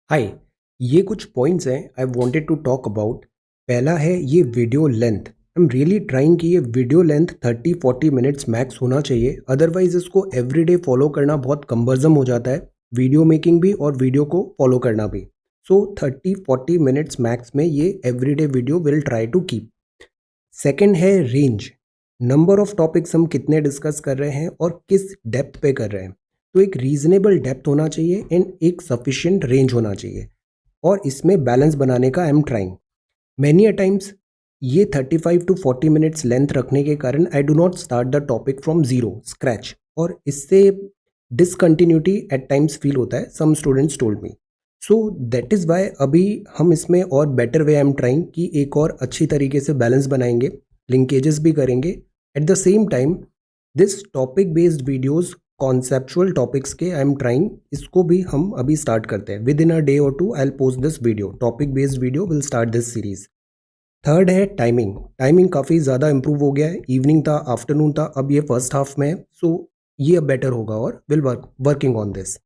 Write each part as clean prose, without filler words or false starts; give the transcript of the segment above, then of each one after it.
हाय। ये कुछ पॉइंट्स हैं I wanted to talk about. पहला है ये video length. I am really trying कि ये वीडियो लेंथ 30-40 मिनट्स मैक्स होना चाहिए, अदरवाइज इसको एवरीडे फॉलो करना बहुत कम्बर्जम हो जाता है, वीडियो मेकिंग भी और वीडियो को फॉलो करना भी। सो 30-40 मिनट्स मैक्स में ये everyday video will try to keep. Second है रेंज, नंबर ऑफ टॉपिक्स हम कितने डिस्कस कर रहे हैं और किस डेप्थ पे कर रहे हैं। तो एक रीजनेबल डेप्थ होना चाहिए एंड एक सफिशिएंट रेंज होना चाहिए, और इसमें बैलेंस बनाने का I am trying many a times. ये 35 to 40 मिनट्स लेंथ रखने के कारण I do not start the topic from zero scratch, और इससे डिसकंटिन्यूटी एट टाइम्स फील होता है, some students told me. So that is why अभी हम इसमें और better way I am trying कि एक और अच्छी तरीके से बैलेंस बनाएंगे, लिंकेजेस भी करेंगे। At the same time this topic based videos conceptual topics के आई एम ट्राइंग, इसको भी हम अभी स्टार्ट करते हैं। विद इन अ डे और two I will post this video, topic based video will start this series. Third है timing. Timing काफ़ी ज़्यादा इंप्रूव हो गया है, इवनिंग था, आफ्टरनून था, अब ये फर्स्ट हाफ में है। सो ये अब बेटर होगा और will working on this.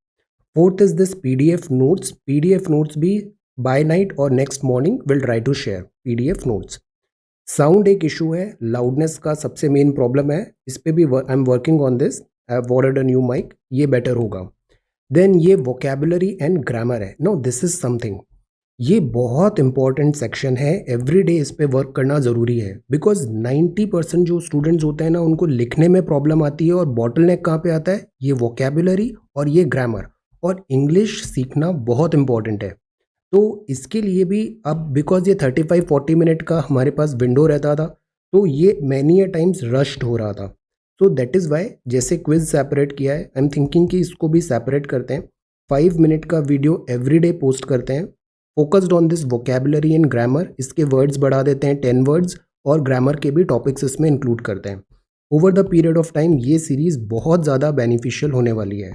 Fourth is this PDF notes. PDF notes भी बाय नाइट और next morning will try to share PDF notes. Sound एक इशू है, लाउडनेस का सबसे मेन प्रॉब्लम है, इस पे भी I am working on this. I have ordered a new mic, ये बेटर होगा। देन ये वोकेबुलरी एंड ग्रामर है, नो दिस इज समथिंग, ये बहुत इंपॉर्टेंट सेक्शन है, एवरी डे इस पे वर्क करना ज़रूरी है। बिकॉज 90% जो स्टूडेंट्स होते हैं ना, उनको लिखने में प्रॉब्लम आती है, और बॉटल नेक कहाँ पे आता है, ये वोकेबुलरी और ये ग्रामर। और इंग्लिश सीखना बहुत इंपॉर्टेंट है। तो इसके लिए भी अब बिकॉज ये 35-40 मिनट का हमारे पास विंडो रहता था, तो ये मैनी अ टाइम्स रश्ड हो रहा था। सो दैट इज़ वाई जैसे क्विज सेपरेट किया है, आई एम थिंकिंग कि इसको भी सेपरेट करते हैं। 5 मिनट का वीडियो एवरीडे पोस्ट करते हैं, focused on this vocabulary and grammar. इसके वर्ड्स बढ़ा देते हैं 10 वर्ड्स, और ग्रामर के भी टॉपिक्स इसमें इंक्लूड करते हैं। Over the period of time ये सीरीज़ बहुत ज़्यादा बेनिफिशियल होने वाली है।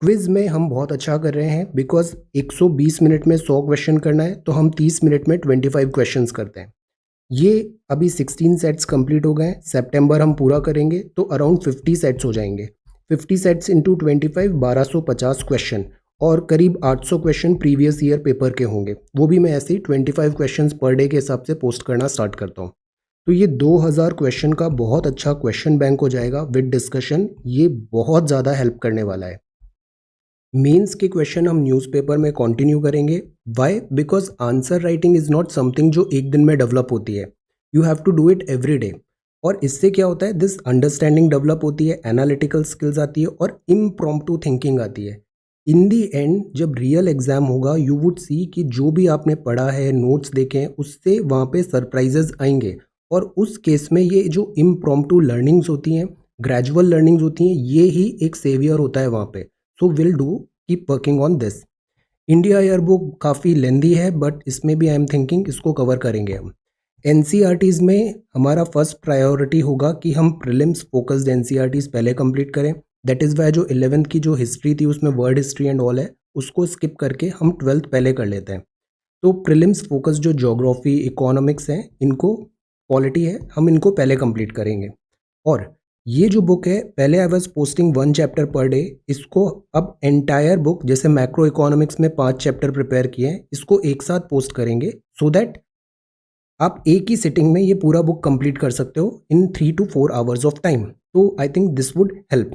क्विज में हम बहुत अच्छा कर रहे हैं, बिकॉज 120 मिनट में 100 क्वेश्चन करना है, तो हम 30 मिनट में 25 क्वेश्चंस करते हैं। ये अभी 16 सेट्स कंप्लीट हो गए हैं, सितंबर हम पूरा करेंगे तो अराउंड 50 सेट्स हो जाएंगे। 50 सेट्स इंटू 25, 1250 क्वेश्चन, और करीब 800 क्वेश्चन प्रीवियस ईयर पेपर के होंगे। वो भी मैं ऐसे ही 25 क्वेश्चन पर डे के हिसाब से पोस्ट करना स्टार्ट करता हूँ। तो ये 2000 क्वेश्चन का बहुत अच्छा क्वेश्चन बैंक हो जाएगा विद डिस्कशन, ये बहुत ज़्यादा हेल्प करने वाला है। मेंस के क्वेश्चन हम न्यूज़पेपर में कंटिन्यू करेंगे। Why? Because answer writing is not something जो एक दिन में डेवलप होती है, you have to do it every day. और इससे क्या होता है, दिस अंडरस्टैंडिंग डेवलप होती है, एनालिटिकल स्किल्स आती है, और इम्प्रॉम्प्टू थिंकिंग आती है। इन दी एंड जब रियल एग्जाम होगा, यू वुड सी कि जो भी आपने पढ़ा है, नोट्स देखे हैं, उससे वहाँ पे सरप्राइजेस आएंगे। और उस केस में ये जो इम्प्रॉम्प्टू लर्निंग्स होती हैं, ग्रेजुअल लर्निंग्स होती हैं, ये ही एक सेवियर होता है वहाँ पे। So will do keep working on this. India year book काफ़ी लेंदी है, बट इसमें भी आई एम थिंकिंग इसको कवर करेंगे हम। एनसीईआरटीज़ में हमारा फर्स्ट प्रायोरिटी होगा कि हम प्रीलिम्स फोकस्ड एनसीईआरटीज़ पहले कंप्लीट करें। दैट इज़ वाई जो 11th की जो हिस्ट्री थी उसमें वर्ड हिस्ट्री एंड ऑल है, उसको स्किप करके हम 12th पहले कर लेते हैं। तो प्रीलिम्स फोकस जो ज्योग्राफी, इकोनॉमिक्स हैं, इनको, पॉलिटी है, हम इनको पहले कंप्लीट करेंगे। और ये जो बुक है, पहले I was posting 1 chapter per day, इसको अब एंटायर बुक, जैसे मैक्रो इकोनॉमिक्स में 5 चैप्टर प्रिपेयर किए हैं, इसको एक साथ पोस्ट करेंगे, सो दैट आप एक ही सिटिंग में ये पूरा बुक कंप्लीट कर सकते हो in 3 to 4 hours of time. तो I think this would help.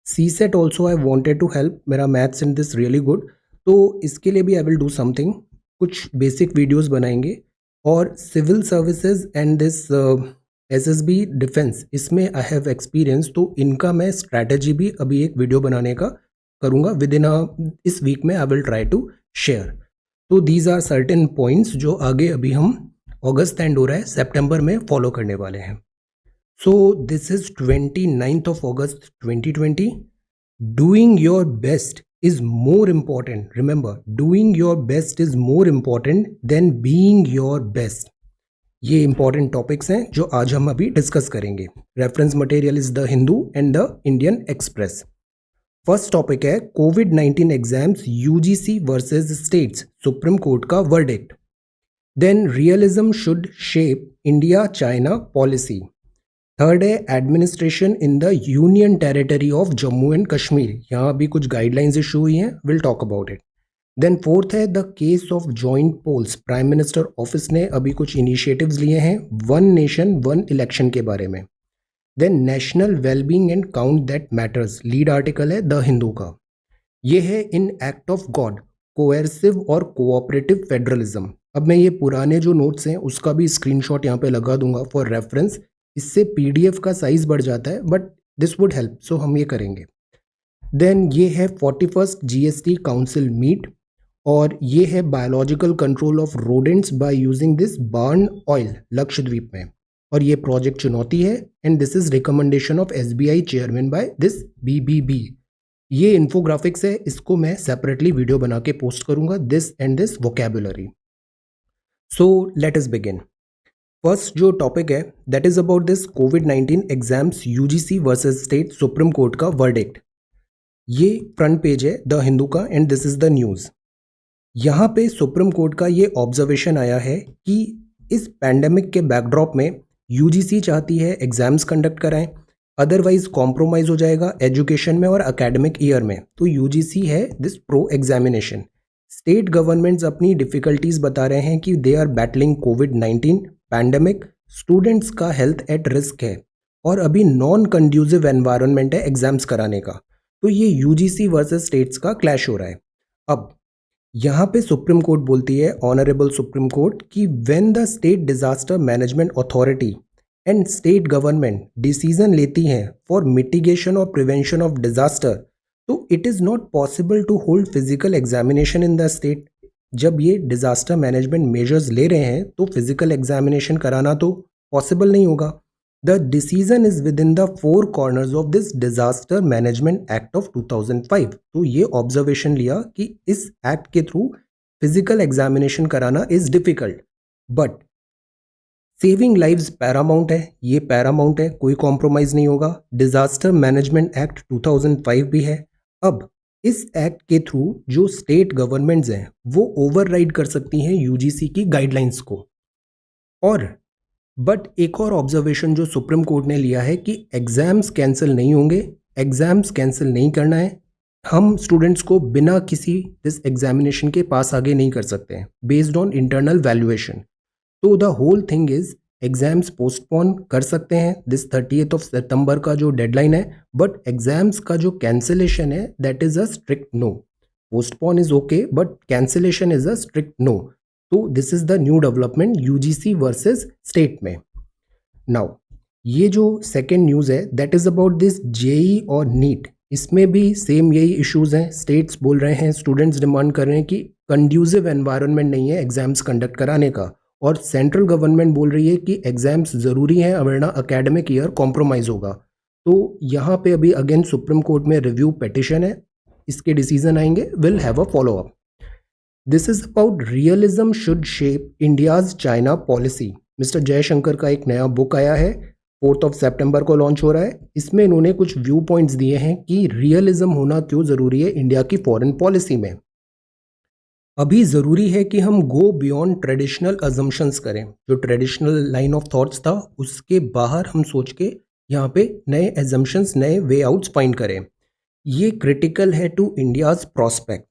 C SAT also I wanted to help, मेरा maths in this really good, तो इसके लिए भी आई विल डू समथिंग, कुछ बेसिक वीडियोस बनाएंगे। और civil services and this SSB defence, इसमें आई हैव एक्सपीरियंस, तो इनका मैं स्ट्रैटेजी भी अभी एक वीडियो बनाने का करूँगा विद इन इस वीक में I will try to share. तो दीज आर सर्टेन पॉइंट्स जो आगे अभी हम, अगस्त एंड हो रहा है, सितंबर में फॉलो करने वाले हैं। So this is 29th of August 2020। Doing your best is more important, remember, doing your best is more important than being your best. ये इंपॉर्टेंट टॉपिक्स हैं जो आज हम अभी डिस्कस करेंगे। Reference material is the Hindu and the Indian express. First topic है कोविड-19 exams, UGC versus states, supreme court का verdict. Then realism should shape India China policy. Third है administration in the union territory of Jammu and Kashmir, यहाँ भी कुछ guidelines issue हुई हैं, will talk about it. Then fourth है the case of joint polls. Prime minister office ने अभी कुछ इनिशिएटिव्स लिए हैं वन नेशन वन इलेक्शन के बारे में। Then national wellbeing and count that matters, lead article है द हिंदू का। ये है इन एक्ट ऑफ गॉड, कोएर्सिव और कोऑपरेटिव फेडरलिज्म। अब मैं ये पुराने जो नोट्स हैं उसका भी स्क्रीनशॉट यहाँ पे लगा दूंगा फॉर रेफरेंस। इससे पीडीएफ का साइज बढ़ जाता है बट दिस वुड हेल्प, सो हम ये करेंगे। देन ये है 41st जीएसटी काउंसिल मीट, और ये है biological control of rodents by using this barn owl Lakshadweep में, और ये प्रोजेक्ट चुनौती है and this is recommendation of SBI chairman by this BBB. ये इन्फोग्राफिक्स है, इसको मैं सेपरेटली वीडियो बना के पोस्ट करूंगा, this and this vocabulary. So let us begin. First जो टॉपिक है दैट इज अबाउट दिस कोविड-19 exams UGC versus state supreme court का वर्डिक्ट। ये फ्रंट पेज है द हिंदू का and this is the news. यहाँ पे सुप्रीम कोर्ट का ये ऑब्जर्वेशन आया है कि इस पैंडेमिक के बैकड्रॉप में यूजीसी चाहती है एग्जाम्स कंडक्ट कराएं, अदरवाइज कॉम्प्रोमाइज हो जाएगा एजुकेशन में और एकेडमिक ईयर में। तो यूजीसी है this pro examination. State governments अपनी डिफिकल्टीज बता रहे हैं कि दे आर बैटलिंग कोविड-19 पैंडेमिक, स्टूडेंट्स का हेल्थ एट रिस्क है और अभी नॉन कंड्यूसिव एनवायरनमेंट है एग्जाम्स कराने का। तो ये यूजीसी वर्सेस स्टेट्स का क्लैश हो रहा है। अब यहाँ पे सुप्रीम कोर्ट बोलती है, ऑनरेबल सुप्रीम कोर्ट, कि when the state disaster management authority and state government decision लेती हैं फॉर मिटिगेशन और प्रिवेंशन ऑफ डिजास्टर, तो it is not possible to hold physical examination in the state. जब ये disaster management measures ले रहे हैं तो फिजिकल एग्जामिनेशन कराना तो पॉसिबल नहीं होगा। The decision is with in the four corners of this disaster management act of 2005। तो ये ऑब्जर्वेशन लिया कि इस एक्ट के थ्रू फिजिकल एग्जामिनेशन कराना is difficult, but saving lives Paramount है, ये पैरामाउंट है, कोई कॉम्प्रोमाइज नहीं होगा। डिजास्टर मैनेजमेंट एक्ट 2005 भी है। अब इस एक्ट के थ्रू जो स्टेट गवर्नमेंट्स हैं वो ओवरराइड कर सकती हैं यूजीसी की गाइडलाइंस को। और बट एक और ऑब्जर्वेशन जो सुप्रीम कोर्ट ने लिया है कि एग्जाम्स कैंसिल नहीं होंगे, एग्जाम्स कैंसिल नहीं करना है, हम स्टूडेंट्स को बिना किसी दिस एग्जामिनेशन के पास आगे नहीं कर सकते हैं बेस्ड ऑन इंटरनल वैल्यूएशन। तो the whole thing is exams postpone कर सकते हैं दिस 30th ऑफ सितंबर का जो डेडलाइन है, बट एग्जाम्स का जो कैंसिलेशन है that is a strict no. Postpone is okay but cancellation is a strict no. तो this is the new development UGC versus state में। नाउ ये जो सेकेंड न्यूज़ है that is about this JEE और NEET. इसमें भी same यही issues हैं। स्टेट्स बोल रहे हैं, स्टूडेंट्स डिमांड कर रहे हैं कि कंड्यूसिव एनवायरनमेंट नहीं है एग्जाम्स कंडक्ट कराने का, और सेंट्रल गवर्नमेंट बोल रही है कि एग्जाम्स ज़रूरी हैं वरना एकेडमिक ईयर कॉम्प्रोमाइज़ होगा। तो यहाँ पे अभी अगेन सुप्रीम कोर्ट में रिव्यू पिटिशन है, इसके डिसीजन आएंगे, will have a follow up. This is about realism should shape India's China policy. Mister Jaishankar का एक नया बुक आया है, 4th ऑफ सितंबर को लॉन्च हो रहा है। इसमें इन्होंने कुछ व्यू पॉइंट्स दिए हैं कि रियलिज्म होना क्यों ज़रूरी है इंडिया की फॉरेन पॉलिसी में। अभी ज़रूरी है कि हम गो बियॉन्ड ट्रेडिशनल अजम्पशंस करें। जो ट्रेडिशनल लाइन ऑफ थॉट्स था उसके बाहर हम सोच के यहाँ पे नए एजम्पशंस, नए वे आउट्स फाइंड करें। ये क्रिटिकल है to India's prospect.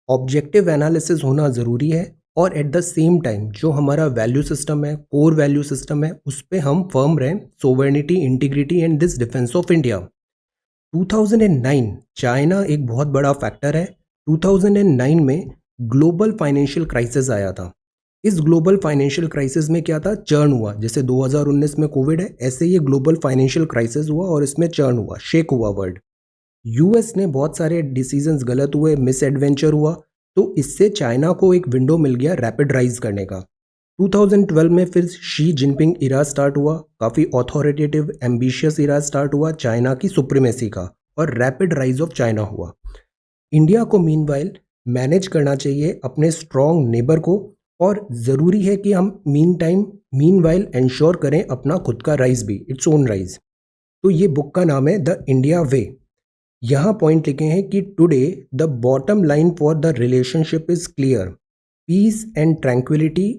Objective analysis होना ज़रूरी है, और एट द सेम टाइम जो हमारा वैल्यू सिस्टम है, कोर वैल्यू सिस्टम है, उस पर हम फर्म रहें, sovereignty, integrity and this defence of India. 2009 China एक बहुत बड़ा फैक्टर है। 2009 में ग्लोबल फाइनेंशियल क्राइसिस आया था। इस ग्लोबल फाइनेंशियल क्राइसिस में क्या था, चर्न हुआ। जैसे 2019 में कोविड है, ऐसे ये ग्लोबल फाइनेंशियल क्राइसिस हुआ और इसमें चर्न हुआ, शेक हुआ वर्ल्ड। यूएस ने बहुत सारे डिसीजंस गलत हुए, मिस एडवेंचर हुआ, तो इससे चाइना को एक विंडो मिल गया रैपिड राइज करने का। 2012 में फिर शी जिनपिंग इरा स्टार्ट हुआ, काफ़ी ऑथोरिटेटिव एम्बिशियस इरा स्टार्ट हुआ चाइना की सुप्रीमेसी का, और रैपिड राइज ऑफ चाइना हुआ। इंडिया को मीनवाइल मैनेज करना चाहिए अपने स्ट्रॉन्ग नेबर को, और ज़रूरी है कि हम मीनवाइल एंश्योर करें अपना खुद का राइज भी, इट्स ओन राइज। तो ये बुक का नाम है द इंडिया वे। यहाँ पॉइंट लिखे हैं कि today the bottom line for the relationship is clear, peace and tranquility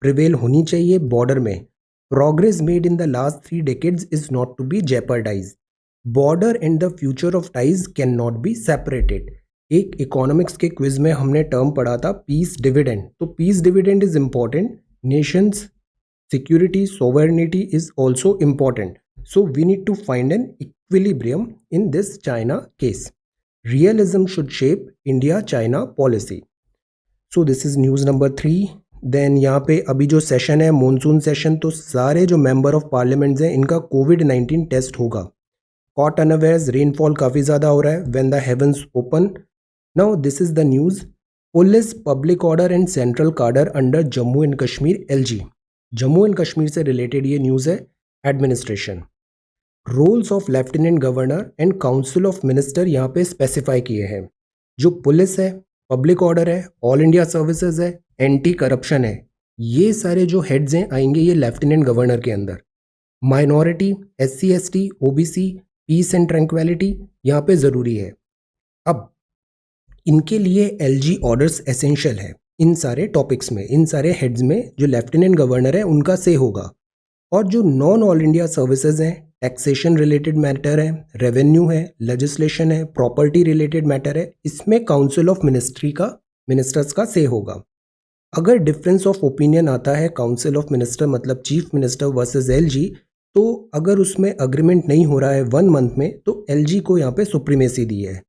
prevail होनी चाहिए बॉर्डर में। Progress made in the last 3 decades is not to be jeopardize. Border and the future of ties can not be separated. एक economics के quiz में हमने term पढ़ा था peace dividend. तो peace dividend is important, nations security sovereignty is also important, so we need to find an equilibrium in this China case. Realism should shape India China policy. So this is news number 3. Then यहाँ पे अभी जो session है monsoon session, तो सारे जो member of parliaments हैं इनका कोविड-19 टेस्ट होगा। कॉट अनअवेयर्स, रेनफॉल काफ़ी ज़्यादा हो रहा है, when the heavens open. Now this is the news, police public order and central cadre under Jammu and Kashmir LG. Jammu and Kashmir से रिलेटेड ये न्यूज़ है। Administration, roles of lieutenant governor and council of minister यहाँ पे स्पेसिफाई किए हैं। जो police है, public order है, ऑल इंडिया सर्विसेज है, एंटी करप्शन है, ये सारे जो हेड्स हैं आएंगे ये लेफ्टिनेंट गवर्नर के अंदर। Minority, SC ST, OBC, peace and tranquillity यहाँ पे ज़रूरी है। अब इनके लिए LG ऑर्डर्स एसेंशियल है। इन सारे टॉपिक्स में, इन सारे हेड्स में जो लेफ्टिनेंट गवर्नर है उनका से होगा। और जो नॉन ऑल इंडिया सर्विसेज हैं, टैक्सेशन रिलेटेड मैटर है, रेवेन्यू है, लेजिस्लेशन है, प्रॉपर्टी रिलेटेड मैटर है, इसमें काउंसिल ऑफ मिनिस्टर्स का से होगा। अगर डिफरेंस ऑफ ओपिनियन आता है काउंसिल ऑफ मिनिस्टर मतलब चीफ मिनिस्टर वर्सेस LG, तो अगर उसमें अग्रीमेंट नहीं हो रहा है 1 मंथ में, तो LG को यहाँ पे सुप्रीमेसी दी है।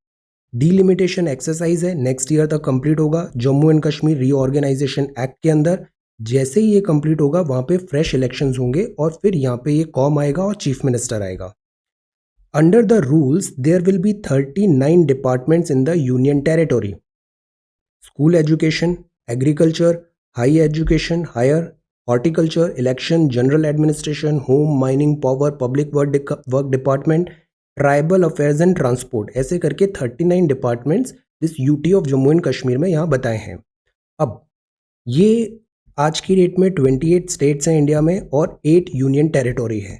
डीलिमिटेशन एक्सरसाइज है, नेक्स्ट ईयर तक कंप्लीट होगा। Jammu and Kashmir reorganisation act के अंदर जैसे ही ये कंप्लीट होगा वहाँ पे फ्रेश इलेक्शंस होंगे और फिर यहाँ पे ये कॉम आएगा और चीफ मिनिस्टर आएगा। Under the rules there will be 39 departments in the union territory. School education, agriculture, high education, higher, horticulture, election, general administration, home, mining, power, public work department, tribal affairs and transport, ऐसे करके 39 departments this UT of Jammu and Kashmir में यहाँ बताए हैं। अब ये आज की डेट में 28 स्टेट्स हैं इंडिया में और 8 यूनियन टेरिटोरी है।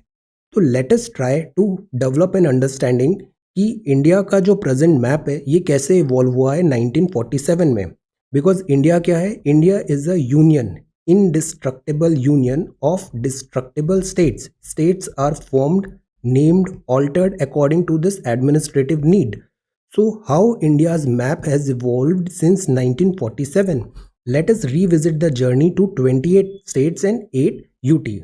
तो let us try to develop an understanding कि इंडिया का जो प्रेजेंट मैप है ये कैसे इवॉल्व हुआ है 1947 में। बिकॉज इंडिया क्या है, India is a union, indestructible union of destructible states. States are formed, named, altered according to this administrative need. So how India's map has evolved since 1947? Let us revisit the journey to 28 states and 8 UT.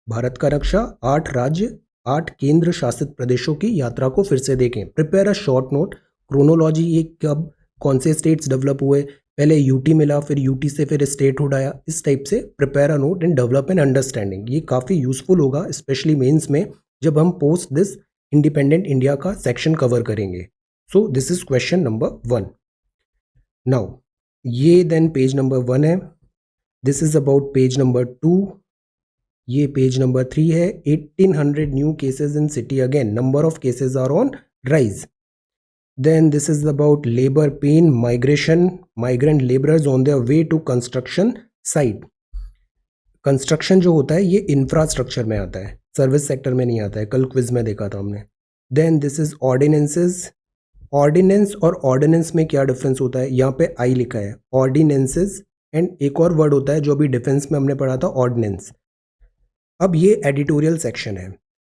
Bharat का रक्षा, 8 राज्य, 8 केंद्र शासित प्रदेशों की यात्रा को फिर से देखें। Prepare a short note, chronology, ये कब कौन से स्टेट्स डेवलप हुए, पहले यूटी मिला, फिर यूटी से फिर स्टेटहुड आया, इस टाइप से prepare a note and develop an understanding. ये काफ़ी यूजफुल होगा स्पेशली मेंस में जब हम पोस्ट दिस इंडिपेंडेंट इंडिया का सेक्शन कवर करेंगे। So this is question number 1। Now ये देन पेज नंबर 1 है, this is about page number 2, ये पेज नंबर 3 है। 1800 new cases in city again, number of cases are on rise. Then this is about labor pain, migration, migrant laborers on their way to construction site. Construction जो होता है ये infrastructure में आता है, service sector में नहीं आता है, कल क्विज में देखा था हमने। Then this is ordinances. Ordinance और ऑर्डिनेंस में क्या डिफरेंस होता है, यहाँ पे आई लिखा है, ऑर्डिनेंसेस, एंड एक और वर्ड होता है जो अभी डिफेंस में हमने पढ़ा था, ऑर्डिनेंस। अब ये एडिटोरियल सेक्शन है।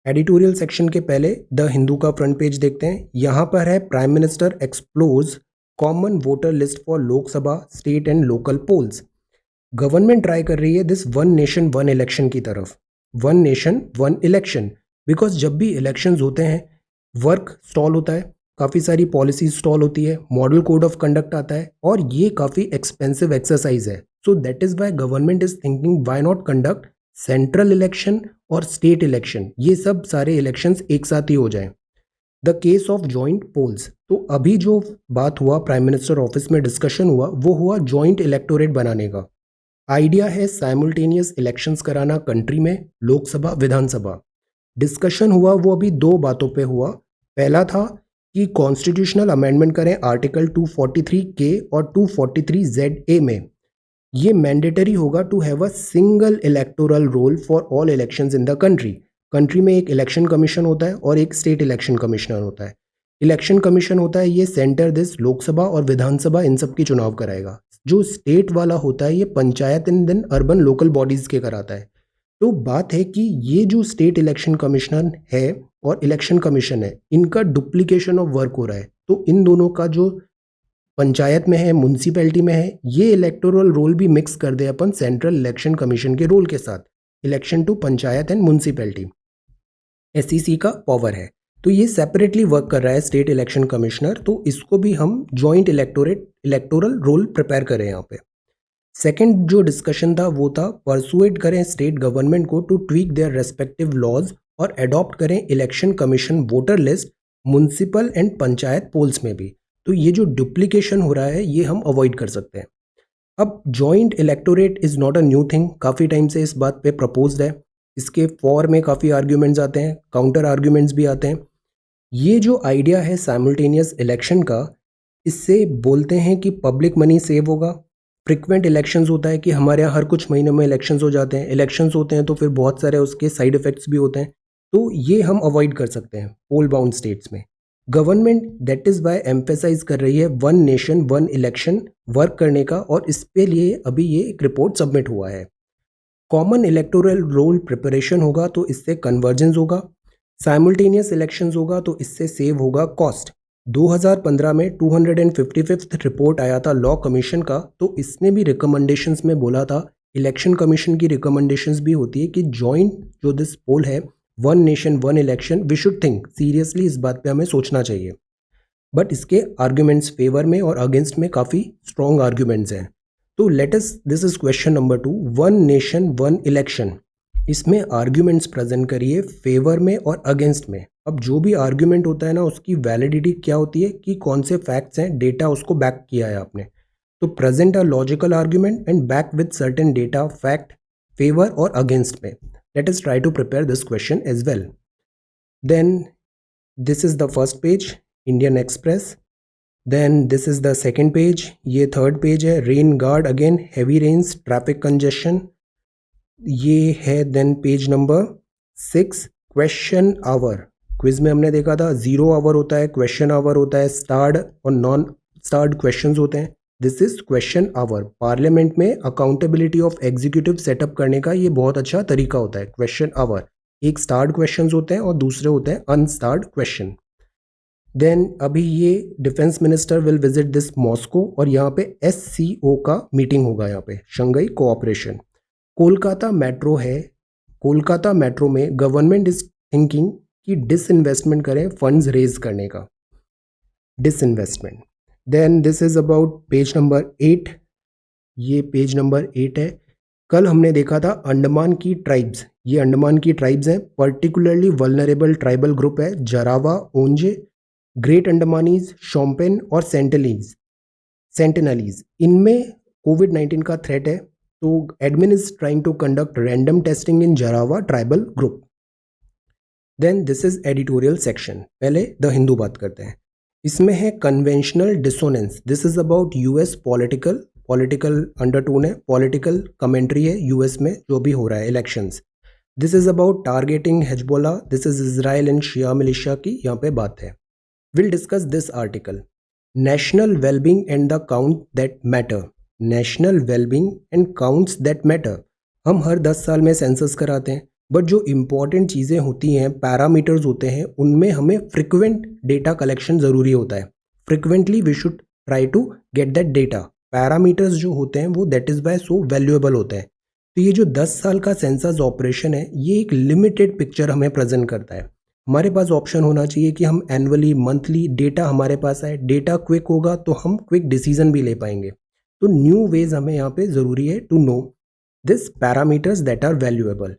एडिटोरियल सेक्शन के पहले द हिंदू का फ्रंट पेज देखते हैं। यहाँ पर है prime minister explores common voter list for Lok Sabha, state and local polls. Government try कर रही है दिस 1 नेशन 1 इलेक्शन की तरफ, 1 नेशन 1 इलेक्शन। बिकॉज जब भी इलेक्शंस होते हैं वर्क स्टॉल होता है, काफ़ी सारी पॉलिसी स्टॉल होती है, मॉडल कोड ऑफ कंडक्ट आता है और ये काफ़ी एक्सपेंसिव एक्सरसाइज है। So that is why government is thinking why not conduct central election और स्टेट इलेक्शन, ये सब सारे इलेक्शंस एक साथ ही हो जाएं। The case of joint polls, तो अभी जो बात हुआ प्राइम मिनिस्टर ऑफिस में डिस्कशन हुआ वो हुआ जॉइंट इलेक्टोरेट बनाने का। आइडिया है साइमल्टेनियस इलेक्शंस कराना कंट्री में, लोकसभा विधानसभा। डिस्कशन हुआ वो अभी 2 बातों पे हुआ। पहला था कि कॉन्स्टिट्यूशनल अमेंडमेंट करें आर्टिकल 243K और 243ZA में। ये मैंडेटरी होगा to have a single electoral roll for all elections in the country. Country में एक इलेक्शन कमीशन होता है और एक स्टेट इलेक्शन कमिश्नर होता है। इलेक्शन कमीशन होता है ये सेंटर दिस लोकसभा और विधानसभा इन सब की चुनाव कराएगा। जो स्टेट वाला होता है ये पंचायत इन दिन अर्बन लोकल बॉडीज़ के कराता है। तो बात है कि ये जो स्टेट इलेक्शन कमिश्नर है और इलेक्शन कमीशन है, इनका डुप्लीकेशन ऑफ वर्क हो रहा है। तो इन दोनों का जो पंचायत में है, म्युनिसिपैलिटी में है, ये इलेक्टोरल रोल भी मिक्स कर दे अपन सेंट्रल इलेक्शन कमीशन के रोल के साथ, election to panchayat and municipality, SEC का पावर है। तो ये सेपरेटली वर्क कर रहा है स्टेट इलेक्शन कमिश्नर, तो इसको भी हम जॉइंट इलेक्टोरल रोल प्रिपेयर करें यहाँ पे। सेकंड जो डिस्कशन था वो था परसुएट करें स्टेट गवर्नमेंट को to tweak their respective laws और अडॉप्ट करें election commission voter list municipal and panchayat polls में भी। तो ये जो डुप्लीकेशन हो रहा है ये हम अवॉइड कर सकते हैं। अब joint electorate is not a new thing, काफ़ी टाइम से इस बात पे प्रपोज्ड है। इसके फॉर में काफ़ी आर्ग्यूमेंट्स आते हैं, काउंटर आर्ग्यूमेंट्स भी आते हैं। ये जो आइडिया है साइमल्टेनियस इलेक्शन का, इससे बोलते हैं कि पब्लिक मनी सेव होगा। फ्रिक्वेंट इलेक्शंस होता है कि हमारे यहाँ हर कुछ महीनों में इलेक्शंस हो जाते हैं, इलेक्शंस होते हैं तो फिर बहुत सारे उसके साइड इफ़ेक्ट्स भी होते हैं, तो ये हम अवॉइड कर सकते हैं पोल बाउंड स्टेट्स में। Government that is why emphasise कर रही है one nation one election work करने का, और इस पे लिए अभी ये एक रिपोर्ट सबमिट हुआ है। कॉमन इलेक्टोरल रोल प्रिपरेशन होगा तो इससे कन्वर्जेंस होगा, साइमल्टेनियस इलेक्शंस होगा तो इससे सेव होगा कॉस्ट। 2015 में 255th रिपोर्ट आया था लॉ कमीशन का, तो इसने भी रिकमेंडेशंस में बोला था, इलेक्शन कमीशन की रिकमेंडेशंस भी होती है कि जॉइंट जो दिस पोल है one nation one election, we should think seriously, इस बात पे हमें सोचना चाहिए। बट इसके आर्ग्यूमेंट्स फेवर में और अगेंस्ट में काफ़ी स्ट्रॉन्ग आर्ग्यूमेंट्स हैं। तो let us, this is question number 2, one nation one election, इसमें आर्ग्यूमेंट्स प्रेजेंट करिए फेवर में और अगेंस्ट में। अब जो भी आर्ग्यूमेंट होता है ना, उसकी वैलिडिटी क्या होती है कि कौन से फैक्ट्स हैं, डेटा उसको बैक किया है आपने। तो present a logical argument and back with certain data, fact, favour और अगेंस्ट में। Let us try to prepare this question as well. Then this is the first page, Indian Express. Then this is the second page, ये third page है, rain guard again, heavy rains, traffic congestion, ये है। Then page number 6, question hour. Quiz में हमने देखा था 0 our होता है, क्वेश्चन आवर होता है, स्टार्ड और नॉन स्टार्ड क्वेश्चंस होते हैं। This is question hour. Parliament में अकाउंटेबिलिटी ऑफ एग्जीक्यूटिव सेटअप करने का ये बहुत अच्छा तरीका होता है, क्वेश्चन आवर। एक स्टार्ड क्वेश्चंस होते हैं और दूसरे होते हैं अनस्टार्ड क्वेश्चन। देन अभी ये defence minister will visit this Moscow, और यहाँ पे SCO का मीटिंग होगा, यहाँ पे शंघाई कोऑपरेशन। कोलकाता मेट्रो है, कोलकाता मेट्रो में गवर्नमेंट इज थिंकिंग कि डिसइन्वेस्टमेंट करें फंड्स रेज करने का, disinvestment. Then this is about page number 8, ये पेज नंबर 8 है। कल हमने देखा था अंडमान की ट्राइब्स, ये अंडमान की ट्राइब्स हैं, पर्टिकुलरली वल्नरेबल ट्राइबल ग्रुप है, जरावा, ओंजे, ग्रेट अंडमानीज, शोम्पेन और सेंटिनलीज। इनमें कोविड-19 का थ्रेट है, तो admin is trying to conduct random testing in Jarawa tribal group. Then this is editorial section. पहले द हिंदू बात करते हैं, इसमें है conventional dissonance. This is about US political undertone है, पॉलिटिकल कमेंट्री है यूएस में जो भी हो रहा है elections. This is about targeting Hezbollah, this is Israel and Shia militia की यहाँ पे बात है। Will discuss this article, national wellbeing and the count that matter. National wellbeing and counts that matter. हम हर 10 साल में सेंसस कराते हैं, बट जो इम्पॉर्टेंट चीज़ें होती हैं, पैरामीटर्स होते हैं, उनमें हमें फ्रिक्वेंट डेटा कलेक्शन ज़रूरी होता है। Frequently we should try to get that data. Parameters जो होते हैं वो that is why so valuable होते हैं। तो ये जो 10 साल का सेंसस ऑपरेशन है, ये एक लिमिटेड पिक्चर हमें प्रेजेंट करता है। हमारे पास ऑप्शन होना चाहिए कि हम एनुअली, मंथली डेटा हमारे पास आए, डेटा क्विक होगा तो हम क्विक डिसीजन भी ले पाएंगे। तो न्यू वेज हमें यहाँ पे ज़रूरी है to know this parameters that are valuable.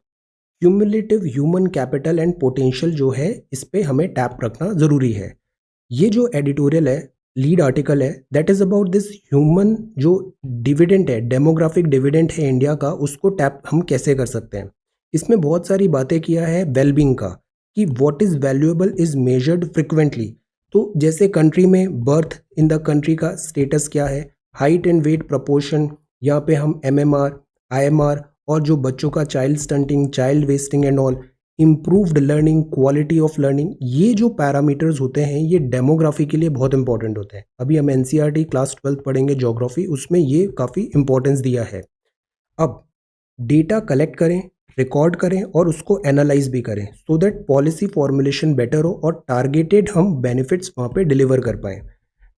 Cumulative human capital and potential जो है, इस पे हमें टैप रखना ज़रूरी है। ये जो एडिटोरियल है, लीड आर्टिकल है, that is about this human जो डिविडेंड है, डेमोग्राफिक डिविडेंड है इंडिया का, उसको टैप हम कैसे कर सकते हैं। इसमें बहुत सारी बातें किया है वेलबींग का, कि what is valuable is measured frequently. तो जैसे कंट्री में बर्थ इन द कंट्री का स्टेटस क्या है, हाइट एंड वेट प्रपोर्शन, यहाँ पे हम MMR, IMR, और जो बच्चों का child stunting, child wasting and all, improved learning, quality of learning, ये जो पैरामीटर्स होते हैं ये डेमोग्राफी के लिए बहुत इंपॉर्टेंट होते हैं। अभी हम NCERT क्लास 12 पढ़ेंगे ज्योग्राफी, उसमें ये काफ़ी इंपॉर्टेंस दिया है। अब डेटा कलेक्ट करें, रिकॉर्ड करें और उसको एनालाइज भी करें, so that policy formulation better हो और टारगेटेड हम बेनिफिट्स वहाँ पे डिलीवर कर पाएँ।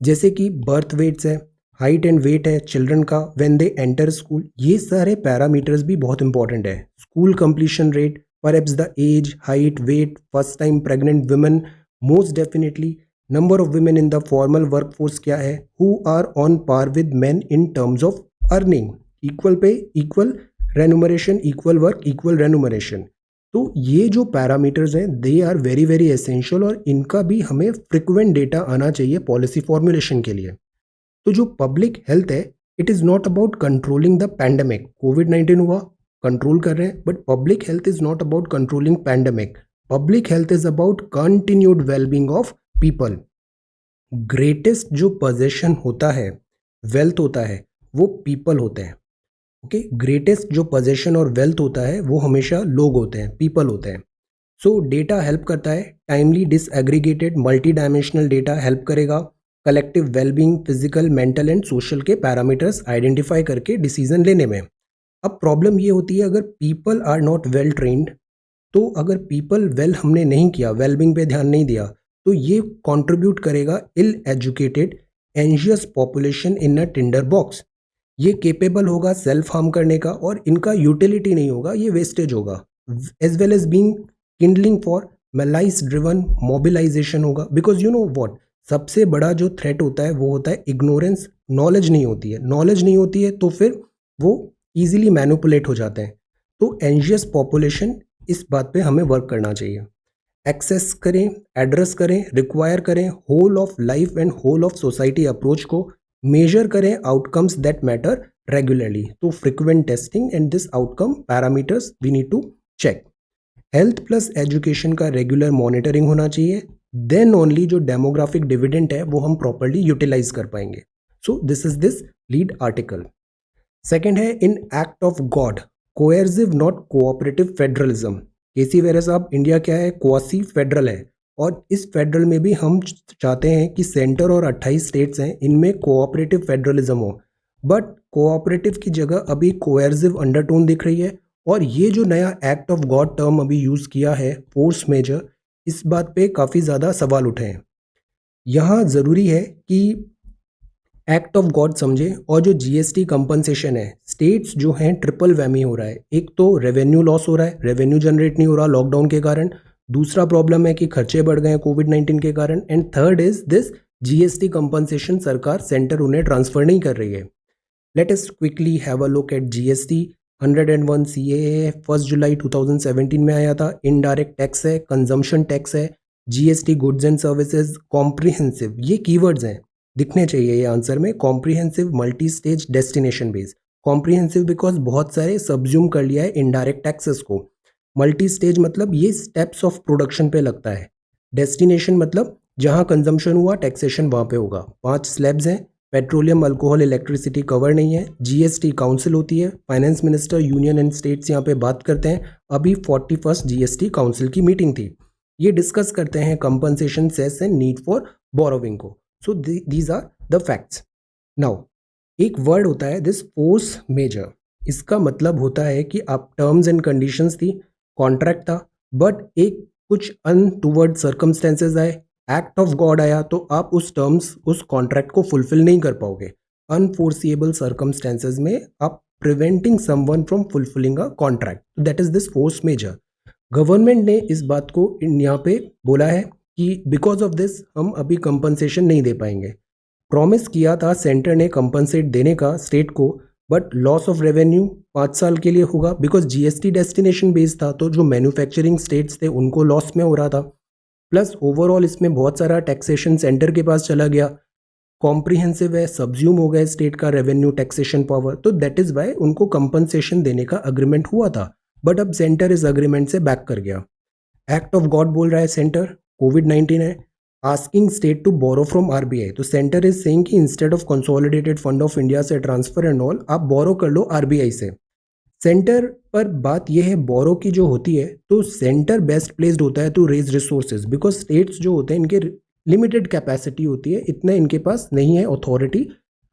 जैसे कि बर्थ वेट्स है, हाइट एंड वेट है चिल्ड्रन का व्हेन दे एंटर स्कूल, ये सारे पैरामीटर्स भी बहुत इंपॉर्टेंट है। School completion rate, perhaps the age, height, weight, first time pregnant women, most definitely number of women in the formal workforce क्या है, who are on par with men in terms of earning, equal pay equal remuneration, equal work equal remuneration. तो ये जो parameters हैं दे are very very essential और इनका भी हमें फ्रिक्वेंट डेटा आना चाहिए पॉलिसी फॉर्मुलेशन के लिए। तो जो पब्लिक हेल्थ है, it is not about controlling the pandemic. कोविड-19 हुआ, कंट्रोल कर रहे हैं, but public health is not about controlling pandemic. Public health is about continued wellbeing of people. Greatest जो पोजेशन होता है, वेल्थ होता है, वो पीपल होते हैं। ओके, ग्रेटेस्ट जो पोजेशन और वेल्थ होता है वो हमेशा लोग होते हैं, पीपल होते हैं। सो डेटा हेल्प करता है, timely disaggregated multi dimensional data help करेगा collective wellbeing, physical, mental and social के पैरामीटर्स आइडेंटिफाई करके डिसीजन लेने में। अब प्रॉब्लम ये होती है अगर people are not well trained, तो अगर पीपल वेल हमने नहीं किया, वेलबींग पे ध्यान नहीं दिया, तो ये कंट्रीब्यूट करेगा ill educated anxious population in a tinder box. ये केपेबल होगा सेल्फ हार्म करने का और इनका यूटिलिटी नहीं होगा, ये वेस्टेज होगा। As well as being kindling for malice driven mobilisation होगा, बिकॉज यू नो व्हाट, सबसे बड़ा जो थ्रेट होता है वो होता है इग्नोरेंस। नॉलेज नहीं होती है, नॉलेज नहीं होती है तो फिर वो इजीली मैनिपुलेट हो जाते हैं। तो एंशियस पॉपुलेशन, इस बात पे हमें वर्क करना चाहिए। एक्सेस करें, एड्रेस करें, रिक्वायर करें whole of life and whole of society approach को, मेजर करें आउटकम्स दैट मैटर रेगुलरली। तो frequent testing and this outcome parameters we need to check. Health plus education का रेगुलर मॉनिटरिंग होना चाहिए, then only जो demographic dividend है वो हम प्रॉपर्ली यूटिलाइज कर पाएंगे। So this is this lead article. Second है इन act of God, coercive not cooperative federalism. KC वेरा साहब, इंडिया क्या है, क्वासी फेडरल है, और इस फेडरल में भी हम चाहते हैं कि सेंटर और 28 स्टेट्स हैं इनमें कोऑपरेटिव फेडरलिज्म हो, बट कोऑपरेटिव की जगह अभी कोएर्सिव अंडरटोन दिख रही है। और ये जो नया एक्ट ऑफ गॉड टर्म अभी यूज़ किया है, फोर्स मेजर, इस बात पे काफ़ी ज़्यादा सवाल उठे हैं। यहाँ ज़रूरी है कि एक्ट ऑफ गॉड समझे, और जो जीएसटी कंपनसेशन है, स्टेट्स जो हैं ट्रिपल वैमी हो रहा है। एक तो रेवेन्यू लॉस हो रहा है, रेवेन्यू जनरेट नहीं हो रहा लॉकडाउन के कारण, दूसरा प्रॉब्लम है कि खर्चे बढ़ गए हैं कोविड-19 के कारण, and third is this GST compensation सरकार सेंटर उन्हें ट्रांसफर नहीं कर रही है। Let us quickly have a look at GST. 101 CAA 1 जुलाई 2017 में आया था। इनडायरेक्ट टैक्स है, कंजम्पशन टैक्स है, GST goods and services, comprehensive, ये कीवर्ड्स हैं, दिखने चाहिए ये आंसर में। Comprehensive, multi stage, destination based. Comprehensive because बहुत सारे सब्ज्यूम कर लिया है इनडायरेक्ट टैक्सेस को। मल्टी स्टेज मतलब ये स्टेप्स ऑफ प्रोडक्शन पे लगता है। डेस्टिनेशन मतलब जहाँ कंजम्पशन हुआ टैक्सेशन वहाँ पे होगा। 5 स्लैब्स हैं, पेट्रोलियम, अल्कोहल, इलेक्ट्रिसिटी कवर नहीं है। जीएसटी काउंसिल होती है, finance minister, union and states यहाँ पे बात करते हैं। अभी 41st जीएसटी काउंसिल की मीटिंग थी, ये डिस्कस करते हैं compensation, cess and need for borrowing को। So these are the facts. Now एक वर्ड होता है दिस फोर्स मेजर, इसका मतलब होता है कि आप टर्म्स एंड कंडीशंस थी, कॉन्ट्रैक्ट था, बट एक कुछ अनटूवर्ड सर्कमस्टेंसेज आए, एक्ट ऑफ गॉड आया, तो आप उस टर्म्स, उस कॉन्ट्रैक्ट को फुलफिल नहीं कर पाओगे। अनफोर्सिएबल सर्कमस्टेंसेज में आप preventing someone from fulfilling a contract, that is this force majeure. Government ने इस बात को यहाँ पे बोला है कि बिकॉज ऑफ दिस हम अभी कंपनसेशन नहीं दे पाएंगे। प्रॉमिस किया था सेंटर ने कंपनसेट देने का स्टेट को, बट लॉस ऑफ रेवेन्यू 5 साल के लिए होगा, बिकॉज जीएसटी डेस्टिनेशन बेस्ड था, तो जो मैन्युफैक्चरिंग स्टेट्स थे उनको लॉस में हो रहा था। प्लस ओवरऑल इसमें बहुत सारा टैक्सेशन सेंटर के पास चला गया, कॉम्प्रिहेंसिव है, सब्ज्यूम हो गया स्टेट का रेवेन्यू टैक्सेशन पावर, तो दैट इज वाई उनको कंपनसेशन देने का अग्रीमेंट हुआ था, बट अब सेंटर इस अग्रीमेंट से बैक कर गया। एक्ट ऑफ गॉड बोल रहा है सेंटर, कोविड-19 है, asking state to borrow from RBI, तो सेंटर इज सेइंग कि instead of consolidated fund of India से ट्रांसफर एंड ऑल, आप बोरो कर लो आरबीआई से। सेंटर पर बात यह है बोरो की जो होती है, तो सेंटर बेस्ट प्लेस्ड होता है to raise resources, because states जो होते हैं इनके लिमिटेड कैपेसिटी होती है, इतना इनके पास नहीं है authority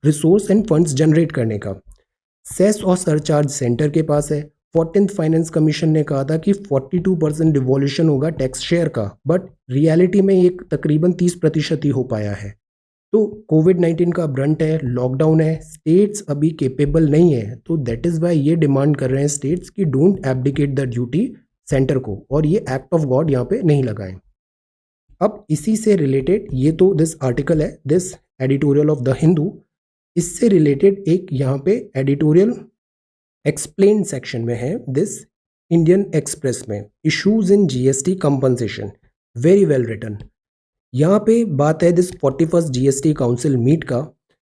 resource end funds generate करने का। सेस और सरचार्ज सेंटर के पास है। 14th फाइनेंस कमीशन ने कहा था कि 42% डिवॉल्यूशन होगा टैक्स शेयर का, बट रियलिटी में ये तकरीबन 30% ही हो पाया है। तो कोविड-19 का ब्रंट है, लॉकडाउन है, स्टेट्स अभी कैपेबल नहीं है, तो दैट इज़ व्हाई ये डिमांड कर रहे हैं स्टेट्स कि don't abdicate the duty centre को, और ये एक्ट ऑफ गॉड यहाँ पे नहीं लगाएं। अब इसी से रिलेटेड, ये तो दिस आर्टिकल है, this editorial of the Hindu, इससे रिलेटेड एक यहाँ पे एडिटोरियल एक्सप्लेन सेक्शन में है दिस इंडियन एक्सप्रेस में, issues in GST compensation, very well written. यहाँ पे बात है this 41st GST council meet का।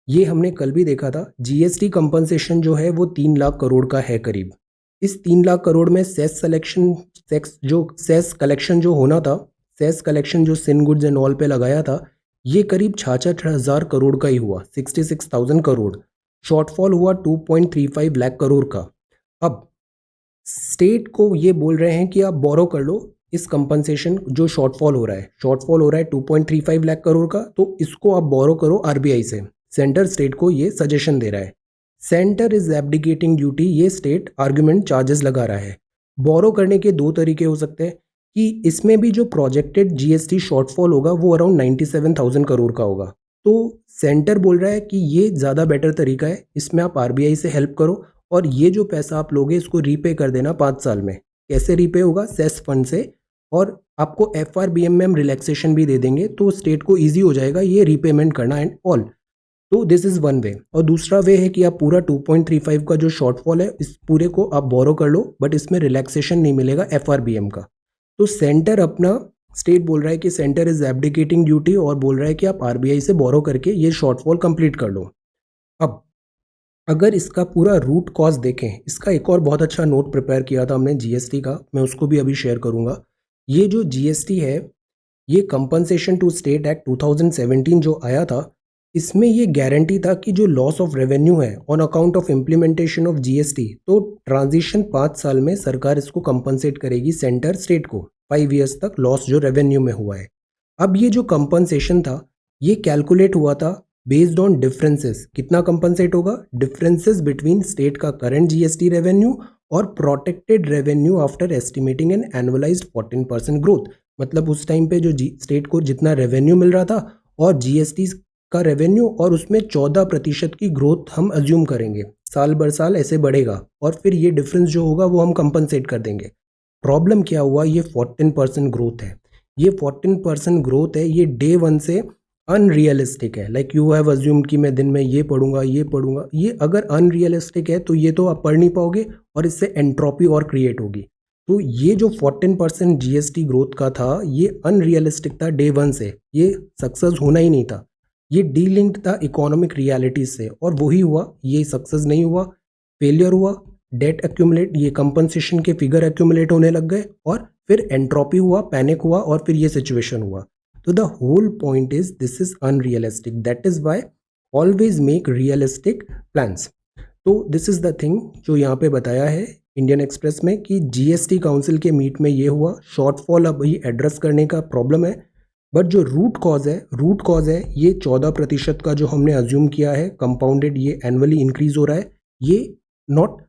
ये हमने कल भी देखा था, जीएसटी कंपनसेशन जो है वो 3 लाख करोड़ का है करीब। इस 3 लाख करोड़ में सेस कलेक्शन जो होना था, सेस कलेक्शन जो सिन गुड्स एंड ऑल पे लगाया था, ये करीब 66,000 करोड़ का ही हुआ, 66,000 करोड़। शॉर्टफॉल हुआ 2.35 लाख करोड़ का। अब स्टेट को ये बोल रहे हैं कि आप बोरो कर लो इस कंपनसेशन, जो शॉर्टफॉल हो रहा है, 2.35 लाख करोड़ का, तो इसको आप बोरो करो आरबीआई से। सेंटर स्टेट को ये सजेशन दे रहा है। सेंटर इज एब्डिकेटिंग ड्यूटी, ये स्टेट आर्गुमेंट चार्जेस लगा रहा है। बोरो करने के दो तरीके हो सकते हैं कि इसमें भी जो प्रोजेक्टेड जीएसटी शॉर्टफॉल होगा वो अराउंड 97,000 करोड़ का होगा। तो सेंटर बोल रहा है कि ये ज़्यादा बेटर तरीका है, इसमें आप आरबीआई से हेल्प करो और ये जो पैसा आप लोगे इसको रीपे कर देना 5 साल में। कैसे रीपे होगा? सेस फंड से, और आपको एफआरबीएम में हम रिलैक्सेशन भी दे देंगे, तो स्टेट को ईजी हो जाएगा ये रीपेमेंट करना एंड ऑल। तो दिस इज़ वन वे। और दूसरा वे है कि आप पूरा 2.35 का जो शॉर्टफॉल है, इस पूरे को आप बोरो कर लो, बट इसमें रिलैक्सेशन नहीं मिलेगा एफआरबीएम का। तो सेंटर अपना, स्टेट बोल रहा है कि सेंटर इज एब्डिकेटिंग ड्यूटी, और बोल रहा है कि आप आरबीआई से बोरो करके ये शॉर्टफॉल कंप्लीट कर लो। अब अगर इसका पूरा रूट कॉज देखें, इसका एक और बहुत अच्छा नोट प्रिपेयर किया था हमने जीएसटी का, मैं उसको भी अभी शेयर करूंगा। ये जो जीएसटी है, ये कंपनसेशन टू स्टेट एक्ट 2017 जो आया था, इसमें ये गारंटी था कि जो लॉस ऑफ रेवेन्यू है on account of implementation of GST, तो ट्रांजिशन 5 साल में सरकार इसको कंपनसेट करेगी सेंटर स्टेट को 5 ईयर्स तक लॉस जो रेवेन्यू में हुआ है। अब ये जो कंपनसेशन था, ये कैलकुलेट हुआ था बेस्ड ऑन डिफरेंसेस। कितना कंपनसेट होगा? डिफरेंसेस बिटवीन स्टेट का करंट जीएसटी रेवेन्यू और protected revenue after estimating an annualised 14% growth. मतलब उस टाइम पे जो स्टेट को जितना रेवेन्यू मिल रहा था और जीएसटी का रेवेन्यू, और उसमें 14% की ग्रोथ हम अज्यूम करेंगे, साल भर साल ऐसे बढ़ेगा, और फिर ये डिफरेंस जो होगा वो हम कंपनसेट कर देंगे। प्रॉब्लम क्या हुआ? ये 14% ग्रोथ है। ये 14% ग्रोथ है, ये डे वन से अनरियलिस्टिक है। लाइक यू हैव अज्यूम्ड कि मैं दिन में ये पढ़ूंगा ये पढ़ूंगा, ये अगर अनरियलिस्टिक है तो ये तो आप पढ़ नहीं पाओगे, और इससे एंट्रोपी और क्रिएट होगी। तो ये जो 14% जीएसटी ग्रोथ का था, ये अनरियलिस्टिक था डे वन से, ये सक्सेस होना ही नहीं था। ये डीलिंक्ड था इकोनॉमिक रियलिटी से, और वही हुआ, ये सक्सेस नहीं हुआ, फेलियर हुआ, डेट एक्यूमुलेट, ये कंपनसेशन के फिगर एक्यूमुलेट होने लग गए, और फिर एंट्रोपी हुआ, पैनिक हुआ, और फिर ये सिचुएशन हुआ। तो the whole point is this is unrealistic, that is why always make realistic plans. तो दिस इज द थिंग जो यहाँ पे बताया है इंडियन एक्सप्रेस में कि जीएसटी काउंसिल के मीट में ये हुआ। शॉर्टफॉल अभी एड्रेस करने का प्रॉब्लम है, बट जो रूट कॉज है ये 14% का जो हमने अज्यूम किया है कंपाउंडेड, ये एनुअली इंक्रीज हो रहा है, ये नॉट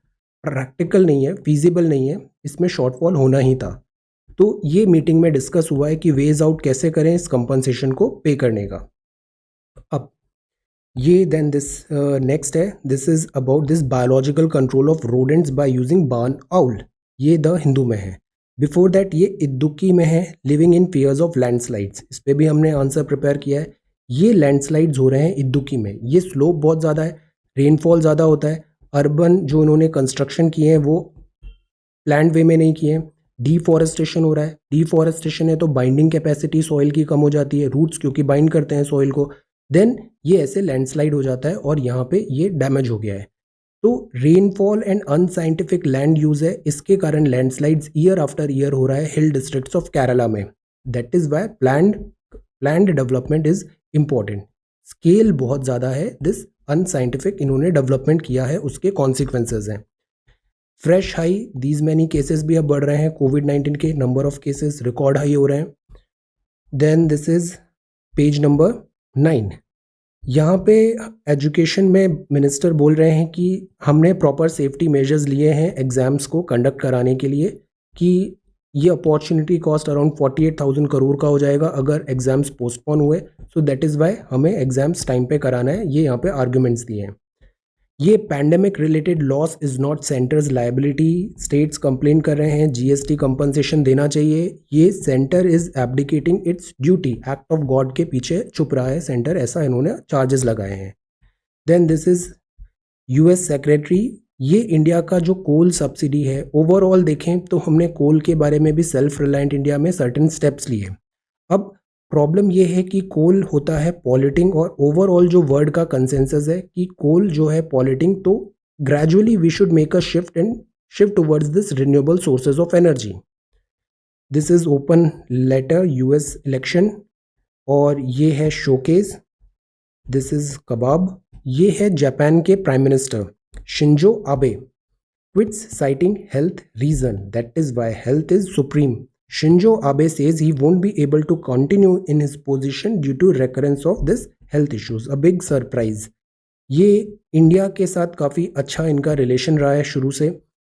प्रैक्टिकल नहीं है, फीजिबल नहीं है, इसमें शॉर्टफॉल होना ही था। तो ये मीटिंग में डिस्कस हुआ है कि वेज आउट कैसे करें इस कंपनसेशन को पे करने का। अब ये देन दिस नेक्स्ट है, this is about this biological control of rodents by using barn owl, ये द हिंदू में है। बिफोर दैट ये इद्दुकी में है, living in fears of landslides, इस पर भी हमने आंसर प्रिपेयर किया है। ये लैंडस्लाइड्स हो रहे हैं इद्दुकी में, ये स्लोप बहुत ज़्यादा है, रेनफॉल ज़्यादा होता है। अर्बन जो इन्होंने कंस्ट्रक्शन किए हैं वो प्लान्ड वे में नहीं किए हैं। डिफॉरेस्टेशन हो रहा है, डिफॉरेस्टेशन है तो बाइंडिंग कैपेसिटी सॉइल की कम हो जाती है, रूट्स क्योंकि बाइंड करते हैं सॉइल को, देन ये ऐसे लैंडस्लाइड हो जाता है, और यहाँ पे ये डैमेज हो गया है। तो rainfall and unscientific land use है, इसके कारण लैंडस्लाइड्स ईयर आफ्टर ईयर हो रहा है हिल डिस्ट्रिक्ट्स ऑफ केरला में। That is why planned development is important. Scale बहुत ज़्यादा है, दिस अनसाइंटिफिक इन्होंने डेवलपमेंट किया है, उसके कॉन्सिक्वेंसेज हैं। Fresh high, these many cases भी अब बढ़ रहे हैं, कोविड-19 के number of cases record high हो रहे हैं। Then this is page number 9। यहाँ पे एजुकेशन में मिनिस्टर बोल रहे हैं कि हमने प्रॉपर सेफ्टी मेजर्स लिए हैं एग्ज़ाम्स को कंडक्ट कराने के लिए, कि ये अपॉर्चुनिटी कॉस्ट अराउंड 48,000 करोड़ का हो जाएगा अगर एग्जाम्स पोस्टपोन हुए। सो दैट इज़ वाई हमें एग्जाम्स टाइम पे कराना है, ये यहाँ पे आर्ग्यूमेंट्स दिए हैं। ये pandemic related loss is not centre's liability, states complain कर रहे हैं जीएसटी कंपनसेशन देना चाहिए, ये centre is abdicating its duty, act of God के पीछे छुप रहा है सेंटर, ऐसा इन्होंने चार्जेस लगाए हैं। Then this is US secretary, ये इंडिया का जो कोल सब्सिडी है ओवरऑल देखें तो हमने कोल के बारे में भी सेल्फ रिलायंट इंडिया में सर्टेन स्टेप्स लिए। अब प्रॉब्लम ये है कि कोल होता है पॉलिटिंग, और ओवरऑल जो वर्ल्ड का कंसेंसस है कि कोल जो है पॉलिटिंग, तो gradually we should make a shift and shift towards this renewable sources of energy. This is open letter US election, और ये है शोकेस, दिस इज कबाब। ये है जापान के prime minister Shinzo Abe, quits citing health reason, that is why health is supreme. Shinzo Abe says he won't be able to continue in his position due to recurrence of this health issues. A big surprise. ये India के साथ काफ़ी अच्छा इनका relation रहा है शुरू से,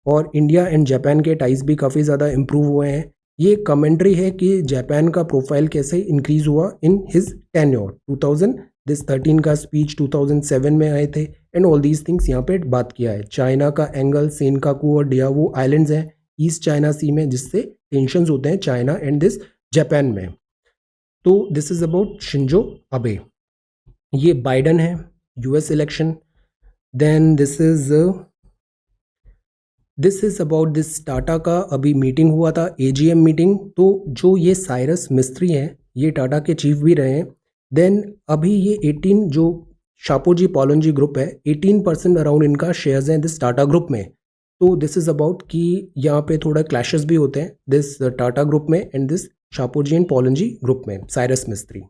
और इंडिया एंड जापान के टाइज भी काफ़ी ज़्यादा इम्प्रूव हुए हैं। ये कमेंट्री है कि जापान का प्रोफाइल कैसे इंक्रीज हुआ इन हिज टेन्योर। 2013 का स्पीच 2007 में आए थे, एंड ऑल दीज थिंग्स यहाँ पे बात किया है। चाइना का एंगल, सेनकाकू और डियावो आइलैंड्स हैं ईस्ट चाइना सी में, जिससे टेंशंस होते हैं चाइना एंड दिस जापान में। तो this is about Shinzo Abe. ये बाइडन है, US election. Then this is about this Tata का अभी मीटिंग हुआ था, एजीएम मीटिंग। तो जो ये साइरस मिस्त्री हैं, ये टाटा के चीफ भी रहे हैं। देन अभी ये 18 जो शापोजी पॉलंजी ग्रुप है, 18% अराउंड इनका शेयर्स हैं दिस टाटा ग्रुप में। तो दिस इज अबाउट कि यहाँ पे थोड़ा क्लैशेस भी होते हैं दिस टाटा ग्रुप में and this Shapoorji and Pallonji group में, Cyrus Mistry.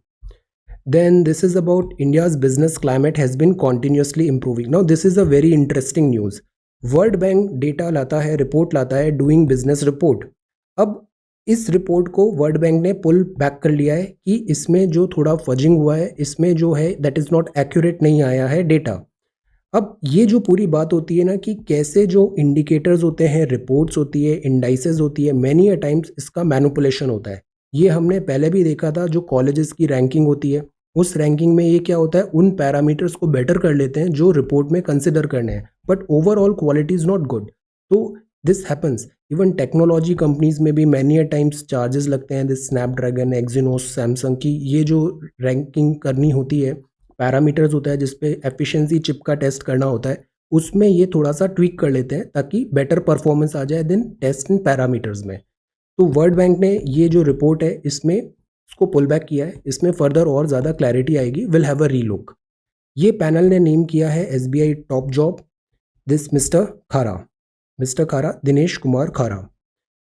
Then this is about India's business climate has been continuously improving. Now this is a very interesting news. World bank data लाता है, रिपोर्ट लाता है, डूइंग बिजनेस रिपोर्ट। अब इस report को world bank ने pull back कर लिया है कि इसमें जो थोड़ा फजिंग हुआ है, इसमें जो है दैट इज़ नॉट एक्यूरेट नहीं आया है डेटा। अब ये जो पूरी बात होती है ना कि कैसे जो इंडिकेटर्स होते हैं, रिपोर्ट्स होती है, इंडाइसेस होती है, मैनी अ टाइम्स इसका मैनिपुलेशन होता है। ये हमने पहले भी देखा था, जो कॉलेजेस की रैंकिंग होती है उस रैंकिंग में ये क्या होता है, उन पैरामीटर्स को बेटर कर लेते हैं जो रिपोर्ट में कंसिडर करने हैं, but overall quality is not good. तो this happens even technology companies में भी मैनी अ टाइम्स चार्जेस लगते हैं, दिस स्नैपड्रैगन, एक्जिनोस, सैमसंग की ये जो रैंकिंग करनी होती है, पैरामीटर्स होता है जिसपे एफिशिएंसी चिप का टेस्ट करना होता है, उसमें ये थोड़ा सा ट्वीक कर लेते हैं ताकि बेटर परफॉर्मेंस आ जाए देन टेस्ट इन पैरामीटर्स में। तो वर्ल्ड बैंक ने ये जो रिपोर्ट है इसमें इसको पुल बैक किया है, इसमें फर्दर और ज़्यादा क्लैरिटी आएगी, विल हैव अ रीलुक। ये पैनल ने नेम किया है SBI top job, this mister Khara, Dinesh Kumar Khara.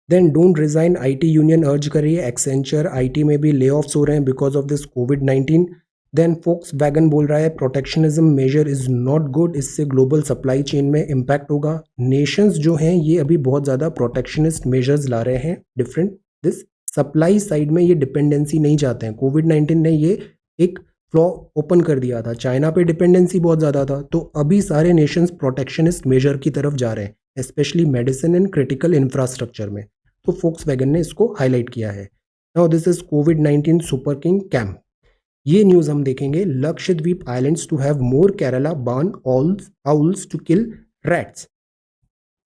Then don't resign, IT union urge कर रही है, एक्सेंचर आईटी में भी ले ऑफ्स हो रहे हैं बिकॉज ऑफ दिस कोविड-19। देन फोक्सवैगन बोल रहा है protectionism measure is not good, इससे ग्लोबल सप्लाई चेन में इम्पैक्ट होगा। नेशंस जो हैं ये अभी बहुत ज़्यादा प्रोटेक्शनिस्ट मेजर्स ला रहे हैं, डिफरेंट दिस सप्लाई साइड में ये डिपेंडेंसी नहीं चाहते हैं। कोविड-19 ने ये एक फ्लॉ ओपन कर दिया था, चाइना पे डिपेंडेंसी बहुत ज़्यादा था, तो अभी सारे नेशंस प्रोटेक्शनिस्ट मेजर की तरफ जा रहे हैं, specially medicine and critical infrastructure में। तो फोक्सवैगन ने इसको हाईलाइट किया है। नाउ दिस इज कोविड-19 सुपर किंग कैंप। ये न्यूज़ हम देखेंगे, Lakshadweep islands to have more Kerala barn owls to kill rats.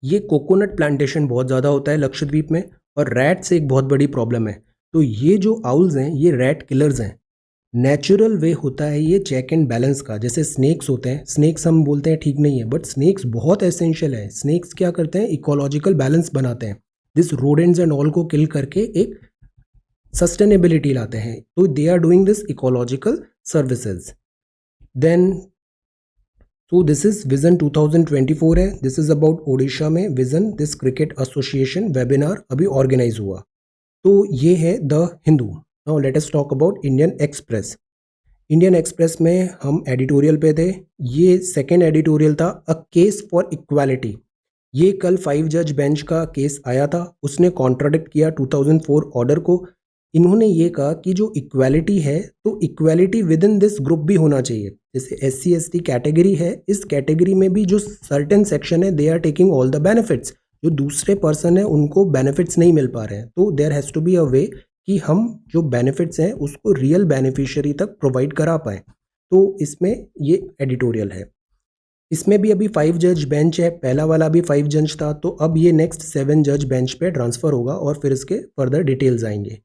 ये कोकोनट प्लांटेशन बहुत ज़्यादा होता है लक्षद्वीप में, और रैट्स एक बहुत बड़ी प्रॉब्लम है। तो ये जो आउल्स हैं ये रैट किलर्स हैं। नेचुरल वे होता है ये चेक एंड बैलेंस का, जैसे स्नेक्स होते हैं, स्नेक्स हम बोलते हैं ठीक नहीं है, बट स्नेक्स बहुत एसेंशियल है। स्नेक्स क्या करते हैं, इकोलॉजिकल बैलेंस बनाते हैं, दिस रोडेंट्स एंड ऑल को किल करके एक सस्टेनेबिलिटी लाते हैं, तो they are doing this ecological services. Then तो दिस इज विजन 2024 है, दिस इज अबाउट ओडिशा में vision this cricket association webinar अभी ऑर्गेनाइज हुआ। तो ये है the Hindu. Now let us talk about Indian Express. Indian Express में हम एडिटोरियल पे थे, ये सेकेंड एडिटोरियल था, अ केस फॉर इक्वालिटी। ये कल 5 जज बेंच का केस आया था, उसने कॉन्ट्राडिक्ट किया 2004 ऑर्डर को। इन्होंने ये कहा कि जो इक्वालिटी है तो equality with in this group भी होना चाहिए, जैसे SC ST कैटेगरी है, इस कैटेगरी में भी जो सर्टेन सेक्शन है they are taking all the benefits, जो दूसरे पर्सन है उनको बेनिफिट्स नहीं मिल पा रहे हैं, तो there has to be a way कि हम जो बेनिफिट्स हैं उसको रियल बेनिफिशियरी तक प्रोवाइड करा पाएँ। तो इसमें ये एडिटोरियल है। इसमें भी अभी 5 जज बेंच है, पहला वाला भी 5 जज था, तो अब ये नेक्स्ट 7 जज बेंच पे ट्रांसफ़र होगा और फिर इसके फर्दर डिटेल्स आएंगे।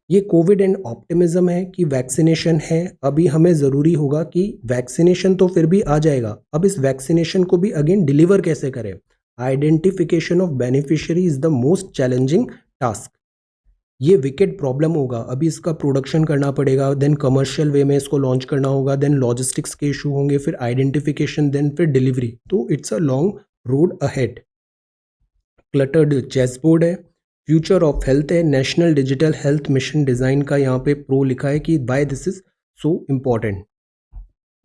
ये कोविड एंड ऑप्टिमिज्म है कि वैक्सीनेशन है, अभी हमें ज़रूरी होगा कि वैक्सीनेशन तो फिर भी आ जाएगा, अब इस वैक्सीनेशन को भी अगेन डिलीवर कैसे करें। Identification of beneficiary is the most challenging task. ये विकेट प्रॉब्लम होगा, अभी इसका प्रोडक्शन करना पड़ेगा, देन कमर्शियल वे में इसको लॉन्च करना होगा, देन लॉजिस्टिक्स के इशू होंगे, फिर आइडेंटिफिकेशन, देन फिर डिलीवरी, तो it's a long road ahead. Cluttered chessboard है, फ्यूचर ऑफ हेल्थ है, national digital health mission design का यहाँ पे प्रो लिखा है कि why this is so important.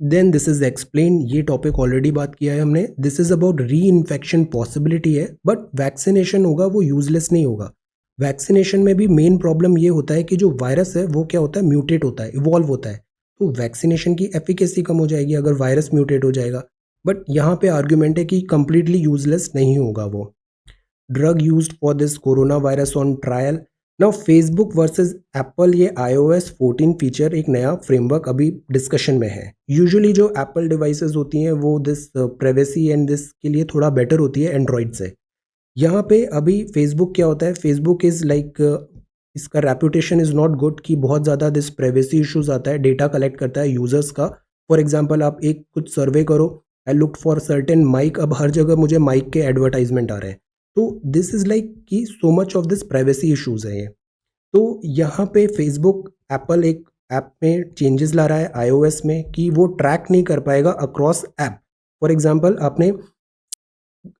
Then this is explain, ये टॉपिक ऑलरेडी बात किया है हमने। This is about reinfection possibility है, बट वैक्सीनेशन होगा वो यूजलेस नहीं होगा। वैक्सीनेशन में भी मेन प्रॉब्लम ये होता है कि जो वायरस है वो क्या होता है, म्यूटेट होता है, इवॉल्व होता है, तो वैक्सीनेशन की एफिकेसी कम हो जाएगी अगर वायरस म्यूटेट हो जाएगा। बट यहाँ पे आर्ग्यूमेंट है कि कंप्लीटली यूजलेस नहीं होगा वो। Drug used for this corona virus on trial. Now Facebook versus Apple, ये iOS 14 फीचर एक नया फ्रेमवर्क अभी डिस्कशन में है। यूजुअली जो एप्पल डिवाइसेस होती हैं वो दिस प्राइवेसी एंड दिस के लिए थोड़ा बेटर होती है एंड्रॉयड से। यहाँ पे अभी फेसबुक क्या होता है, फेसबुक इज़ लाइक इसका रेपुटेशन इज़ नॉट गुड कि बहुत ज़्यादा दिस प्राइवेसी इश्यूज आता है, डेटा कलेक्ट करता है यूज़र्स का। फॉर एग्जांपल आप एक कुछ सर्वे करो, I look for certain mic, अब हर जगह मुझे माइक के एडवर्टाइजमेंट आ रहे हैं, तो दिस इज़ लाइक कि so much of this privacy issues है ये। तो यहाँ पे फेसबुक एप्पल एक ऐप में चेंजेस ला रहा है iOS में कि वो ट्रैक नहीं कर पाएगा अक्रॉस ऐप। फॉर एग्जांपल आपने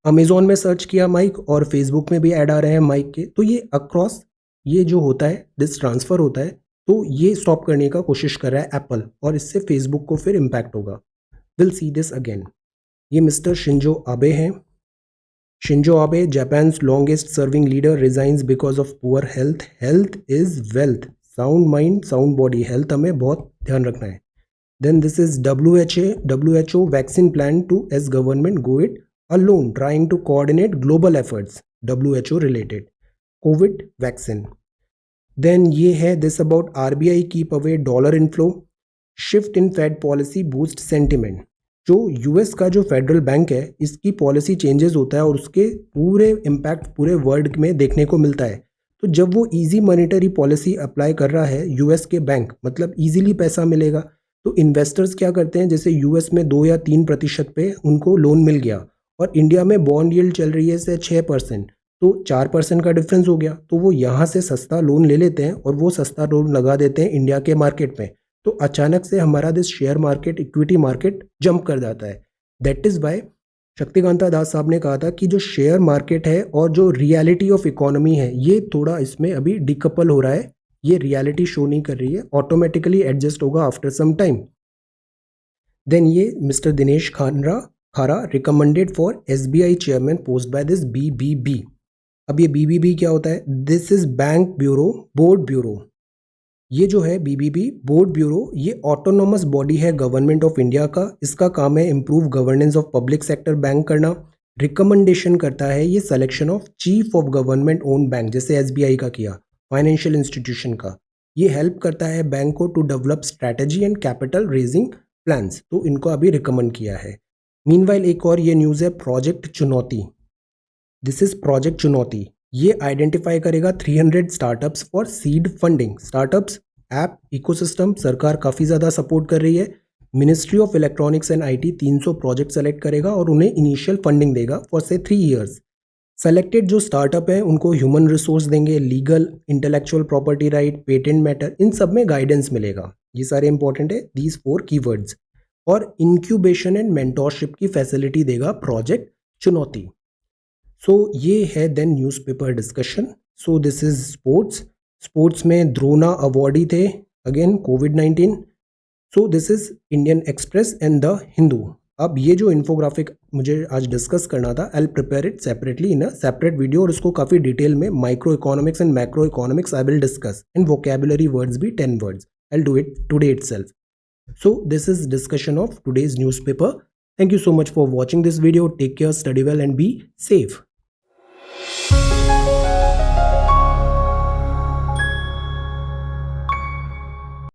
अमेजोन में सर्च किया माइक और फेसबुक में भी ऐड आ रहे हैं माइक के, तो ये अक्रॉस ये जो होता है डिस ट्रांसफ़र होता है, तो ये स्टॉप करने का कोशिश कर रहा है एप्पल और इससे फेसबुक को फिर इम्पैक्ट होगा। Will see this again. ये मिस्टर शिंजो आबे हैं। Shinzo Abe, Japan's longest serving leader, resigns because of poor health. Health is wealth, sound mind sound body, health हमें बहुत ध्यान रखना है। Then this is WHO vaccine plan to as government go it alone trying to coordinate global efforts WHO related COVID vaccine. Then ये है this about RBI keep away dollar inflow, shift in Fed policy boost sentiment. जो US का जो federal bank है इसकी policy changes होता है और उसके पूरे इम्पैक्ट पूरे वर्ल्ड में देखने को मिलता है। तो जब वो इजी मॉनेटरी पॉलिसी अप्लाई कर रहा है यूएस के बैंक, मतलब इजीली पैसा मिलेगा, तो इन्वेस्टर्स क्या करते हैं, जैसे यूएस में 2 या 3% पे उनको लोन मिल गया और इंडिया में बॉन्ड यील्ड चल रही है से 6%, तो 4% का डिफरेंस हो गया, तो वो यहाँ से सस्ता लोन ले लेते हैं और वो सस्ता लोन लगा देते हैं इंडिया के मार्केट में, तो अचानक से हमारा this share market equity market jump कर जाता है। दैट इज़ वाई शक्तिकांता दास साहब ने कहा था कि जो शेयर मार्केट है और जो रियलिटी ऑफ इकोनॉमी है ये थोड़ा इसमें अभी डिकपल हो रहा है, ये रियलिटी शो नहीं कर रही है, ऑटोमेटिकली एडजस्ट होगा आफ्टर सम टाइम। देन ये mister Dinesh Khara recommended for SBI chairman post by this BBB. अब ये बीबीबी क्या होता है, this is bank bureau board bureau. ये जो है बीबीबी बोर्ड ब्यूरो, ये ऑटोनोमस बॉडी है गवर्नमेंट ऑफ इंडिया का, इसका काम है improve governance of public sector bank करना। रिकमेंडेशन करता है ये selection of chief of government own bank, जैसे एसबीआई का किया, फाइनेंशियल इंस्टीट्यूशन का। ये हेल्प करता है बैंक को to develop strategy and capital raising plans, तो इनको अभी रिकमेंड किया है। मीनवाइल एक और ये न्यूज़ है प्रोजेक्ट चुनौती। दिस इज प्रोजेक्ट चुनौती, ये आइडेंटिफाई करेगा 300 startups for seed funding. Startups app ecosystem सरकार काफ़ी ज़्यादा सपोर्ट कर रही है। Ministry of electronics and IT 300 project select करेगा और उन्हें इनिशियल फंडिंग देगा फॉर से 3 ईयर्स। सेलेक्टेड जो स्टार्टअप है उनको ह्यूमन रिसोर्स देंगे, legal, intellectual property right, patent matter, इन सब में गाइडेंस मिलेगा। ये सारे इंपॉर्टेंट है, दीज 4 कीवर्ड्स। और इंक्यूबेशन एंड मेंटोरशिप की फैसिलिटी देगा प्रोजेक्ट चुनौती। सो ये है then newspaper discussion. So this is sports में द्रोना अवॉर्डी थे अगेन कोविड-19। So this is Indian Express and the Hindu. अब ये जो इन्फोग्राफिक मुझे आज डिस्कस करना था, I will prepare it separately in a separate video और इसको काफ़ी डिटेल में micro economics and macro economics I will discuss and vocabulary words भी 10 words. I will do it today itself. So this is discussion of today's newspaper. Thank you so much for watching this video. Take care, study well and be safe.